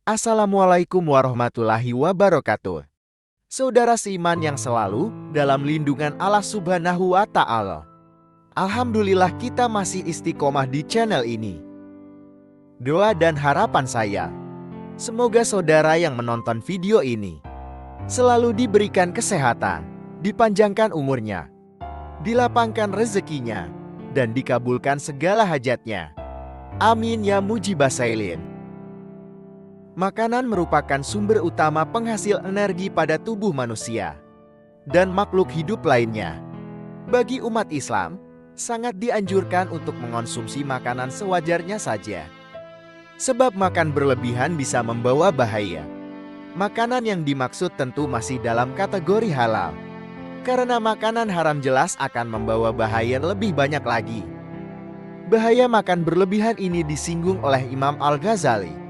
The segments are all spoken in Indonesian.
Assalamualaikum warahmatullahi wabarakatuh. Saudara seiman yang selalu dalam lindungan Allah Subhanahu wa Ta'ala. Alhamdulillah kita masih istiqomah di channel ini. Doa dan harapan saya, semoga saudara yang menonton video ini selalu diberikan kesehatan, dipanjangkan umurnya, dilapangkan rezekinya, dan dikabulkan segala hajatnya. Amin ya mujibah sailin. Makanan merupakan sumber utama penghasil energi pada tubuh manusia dan makhluk hidup lainnya. Bagi umat Islam, sangat dianjurkan untuk mengonsumsi makanan sewajarnya saja. Sebab makan berlebihan bisa membawa bahaya. Makanan yang dimaksud tentu masih dalam kategori halal. Karena makanan haram jelas akan membawa bahaya lebih banyak lagi. Bahaya makan berlebihan ini disinggung oleh Imam Al-Ghazali.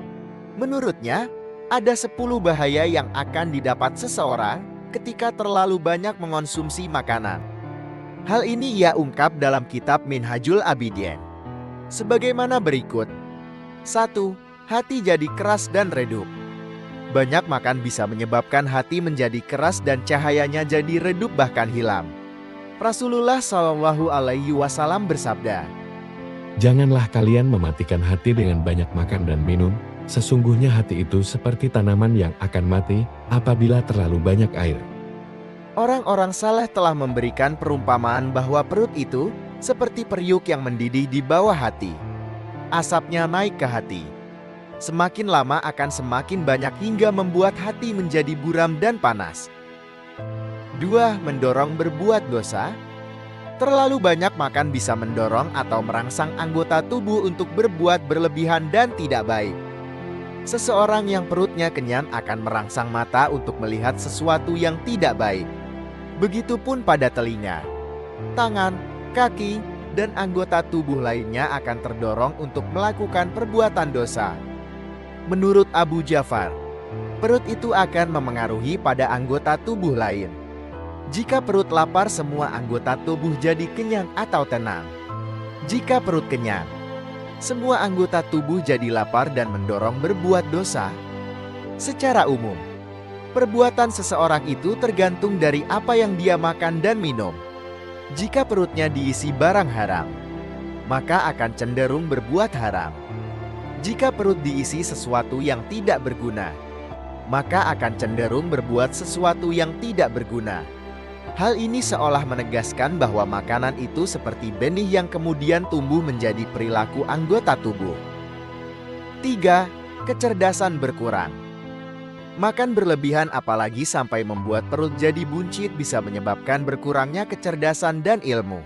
Menurutnya, ada 10 bahaya yang akan didapat seseorang ketika terlalu banyak mengonsumsi makanan. Hal ini ia ungkap dalam kitab Minhajul Abidin sebagaimana berikut. 1. Hati jadi keras dan redup. Banyak makan bisa menyebabkan hati menjadi keras dan cahayanya jadi redup bahkan hilang. Rasulullah Shallallahu Alaihi Wasallam bersabda, "Janganlah kalian mematikan hati dengan banyak makan dan minum. Sesungguhnya hati itu seperti tanaman yang akan mati apabila terlalu banyak air." Orang-orang saleh telah memberikan perumpamaan bahwa perut itu seperti periuk yang mendidih di bawah hati. Asapnya naik ke hati. Semakin lama akan semakin banyak hingga membuat hati menjadi buram dan panas. 2. Mendorong berbuat dosa. Terlalu banyak makan bisa mendorong atau merangsang anggota tubuh untuk berbuat berlebihan dan tidak baik. Seseorang yang perutnya kenyang akan merangsang mata untuk melihat sesuatu yang tidak baik. Begitupun pada telinga, tangan, kaki, dan anggota tubuh lainnya akan terdorong untuk melakukan perbuatan dosa. Menurut Abu Ja'far, perut itu akan memengaruhi pada anggota tubuh lain. Jika perut lapar, semua anggota tubuh jadi kenyang atau tenang. Jika perut kenyang, semua anggota tubuh jadi lapar dan mendorong berbuat dosa. Secara umum, perbuatan seseorang itu tergantung dari apa yang dia makan dan minum. Jika perutnya diisi barang haram, maka akan cenderung berbuat haram. Jika perut diisi sesuatu yang tidak berguna, maka akan cenderung berbuat sesuatu yang tidak berguna. Hal ini seolah menegaskan bahwa makanan itu seperti benih yang kemudian tumbuh menjadi perilaku anggota tubuh. 3. Kecerdasan berkurang. Makan berlebihan apalagi sampai membuat perut jadi buncit bisa menyebabkan berkurangnya kecerdasan dan ilmu.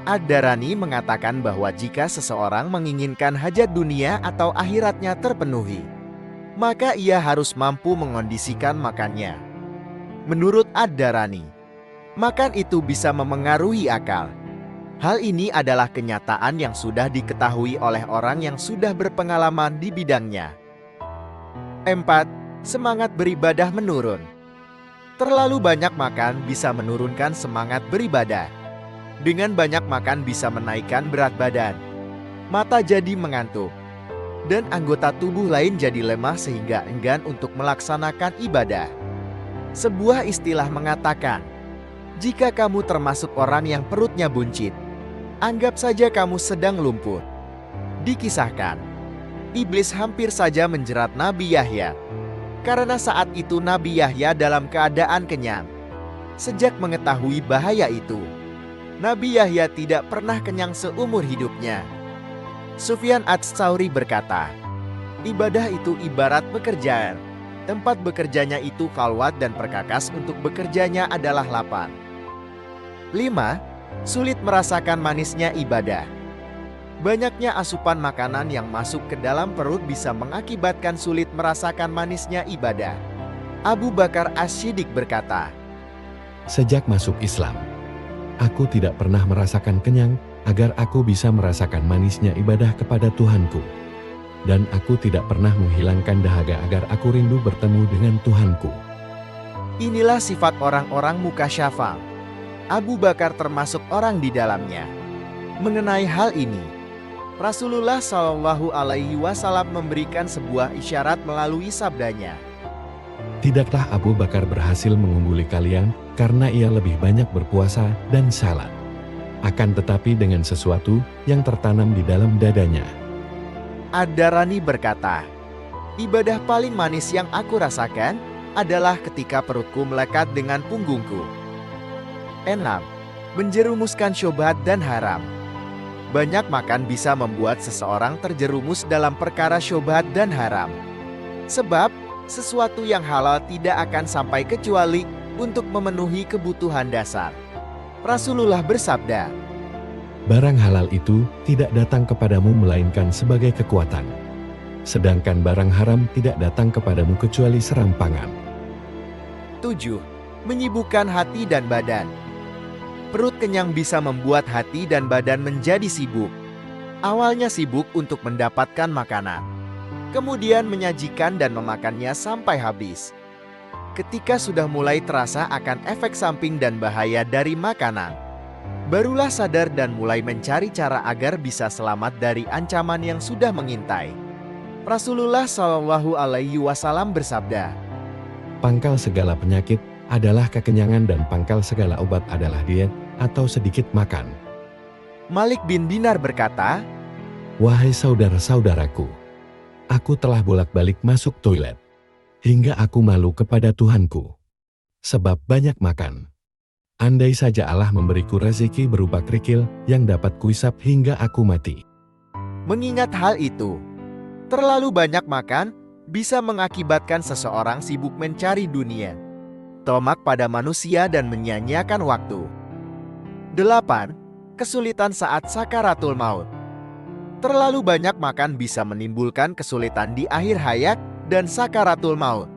Ad-Darani mengatakan bahwa jika seseorang menginginkan hajat dunia atau akhiratnya terpenuhi, maka ia harus mampu mengondisikan makannya. Menurut Ad-Darani, makan itu bisa memengaruhi akal. Hal ini adalah kenyataan yang sudah diketahui oleh orang yang sudah berpengalaman di bidangnya. 4. Semangat beribadah menurun. Terlalu banyak makan bisa menurunkan semangat beribadah. Dengan banyak makan bisa menaikkan berat badan. Mata jadi mengantuk. Dan anggota tubuh lain jadi lemah sehingga enggan untuk melaksanakan ibadah. Sebuah istilah mengatakan, jika kamu termasuk orang yang perutnya buncit, anggap saja kamu sedang lumpuh. Dikisahkan, iblis hampir saja menjerat Nabi Yahya. Karena saat itu Nabi Yahya dalam keadaan kenyang. Sejak mengetahui bahaya itu, Nabi Yahya tidak pernah kenyang seumur hidupnya. Sufyan Ats-Tsauri berkata, ibadah itu ibarat pekerjaan. Tempat bekerjanya itu khalwat dan perkakas untuk bekerjanya adalah lapar. 5. Sulit merasakan manisnya ibadah. Banyaknya asupan makanan yang masuk ke dalam perut bisa mengakibatkan sulit merasakan manisnya ibadah. Abu Bakar As-Siddiq berkata, "Sejak masuk Islam, aku tidak pernah merasakan kenyang agar aku bisa merasakan manisnya ibadah kepada Tuhanku. Dan aku tidak pernah menghilangkan dahaga agar aku rindu bertemu dengan Tuhanku." Inilah sifat orang-orang mukasyafah. Abu Bakar termasuk orang di dalamnya. Mengenai hal ini, Rasulullah Shallallahu Alaihi Wasallam memberikan sebuah isyarat melalui sabdanya. Tidaklah Abu Bakar berhasil mengungguli kalian karena ia lebih banyak berpuasa dan salat. Akan tetapi dengan sesuatu yang tertanam di dalam dadanya. Ad-Darani berkata, ibadah paling manis yang aku rasakan adalah ketika perutku melekat dengan punggungku. 6. Menjerumuskan syubhat dan haram. Banyak makan bisa membuat seseorang terjerumus dalam perkara syubhat dan haram. Sebab, sesuatu yang halal tidak akan sampai kecuali untuk memenuhi kebutuhan dasar. Rasulullah bersabda, Barang halal itu tidak datang kepadamu melainkan sebagai kekuatan. Sedangkan barang haram tidak datang kepadamu kecuali serampangan. 7. Menyibukkan hati dan badan. Perut kenyang bisa membuat hati dan badan menjadi sibuk. Awalnya sibuk untuk mendapatkan makanan, kemudian menyajikan dan memakannya sampai habis. Ketika sudah mulai terasa akan efek samping dan bahaya dari makanan, barulah sadar dan mulai mencari cara agar bisa selamat dari ancaman yang sudah mengintai. Rasulullah Shallallahu Alaihi Wasallam bersabda, Pangkal segala penyakit adalah kekenyangan dan pangkal segala obat adalah diet atau sedikit makan. Malik bin Dinar berkata, Wahai saudara-saudaraku, aku telah bolak-balik masuk toilet, hingga aku malu kepada Tuhanku. Sebab banyak makan. Andai saja Allah memberiku rezeki berupa kerikil yang dapat kuisap hingga aku mati. mengingat hal itu, terlalu banyak makan bisa mengakibatkan seseorang sibuk mencari dunia, tomak pada manusia dan menyia-nyiakan waktu. 8. Kesulitan saat sakaratul maut. Terlalu banyak makan bisa menimbulkan kesulitan di akhir hayat dan sakaratul maut.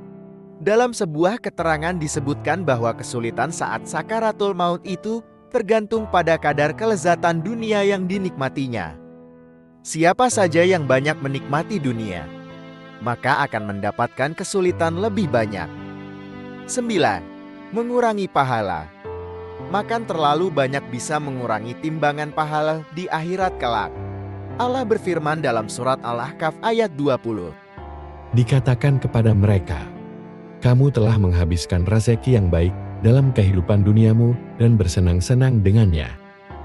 Dalam sebuah keterangan disebutkan bahwa kesulitan saat sakaratul maut itu tergantung pada kadar kelezatan dunia yang dinikmatinya. Siapa saja yang banyak menikmati dunia, maka akan mendapatkan kesulitan lebih banyak. 9. Mengurangi pahala. Makan terlalu banyak bisa mengurangi timbangan pahala di akhirat kelak. Allah berfirman dalam surat Al-Ahqaf ayat 20. Dikatakan kepada mereka, kamu telah menghabiskan rezeki yang baik dalam kehidupan duniamu dan bersenang-senang dengannya.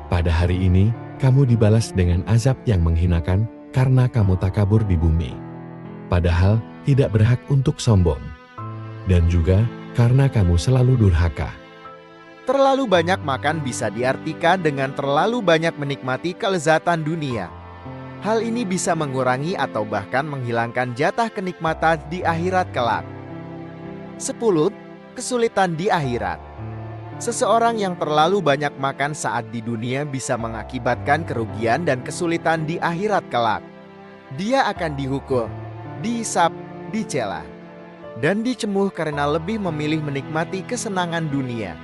Pada hari ini, kamu dibalas dengan azab yang menghinakan karena kamu takabur di bumi. Padahal tidak berhak untuk sombong. Dan juga karena kamu selalu durhaka. Terlalu banyak makan bisa diartikan dengan terlalu banyak menikmati kelezatan dunia. Hal ini bisa mengurangi atau bahkan menghilangkan jatah kenikmatan di akhirat kelak. 10. Kesulitan di akhirat. Seseorang yang terlalu banyak makan saat di dunia bisa mengakibatkan kerugian dan kesulitan di akhirat kelak. Dia akan dihukum, dihisap, dicela, dan dicemuh karena lebih memilih menikmati kesenangan dunia.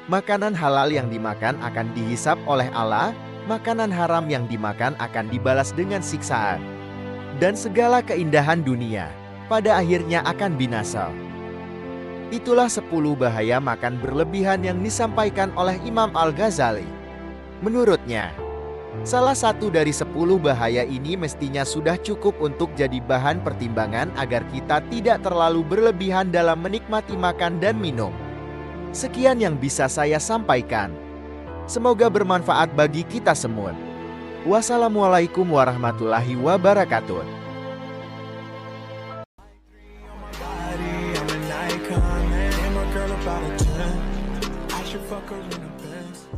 Makanan halal yang dimakan akan dihisap oleh Allah, makanan haram yang dimakan akan dibalas dengan siksaan. Dan segala keindahan dunia pada akhirnya akan binasa. Itulah 10 bahaya makan berlebihan yang disampaikan oleh Imam Al-Ghazali. Menurutnya, salah satu dari 10 bahaya ini mestinya sudah cukup untuk jadi bahan pertimbangan agar kita tidak terlalu berlebihan dalam menikmati makan dan minum. Sekian yang bisa saya sampaikan. Semoga bermanfaat bagi kita semua. Wassalamualaikum warahmatullahi wabarakatuh. Girl about a 10, I should fuck her in a Benz.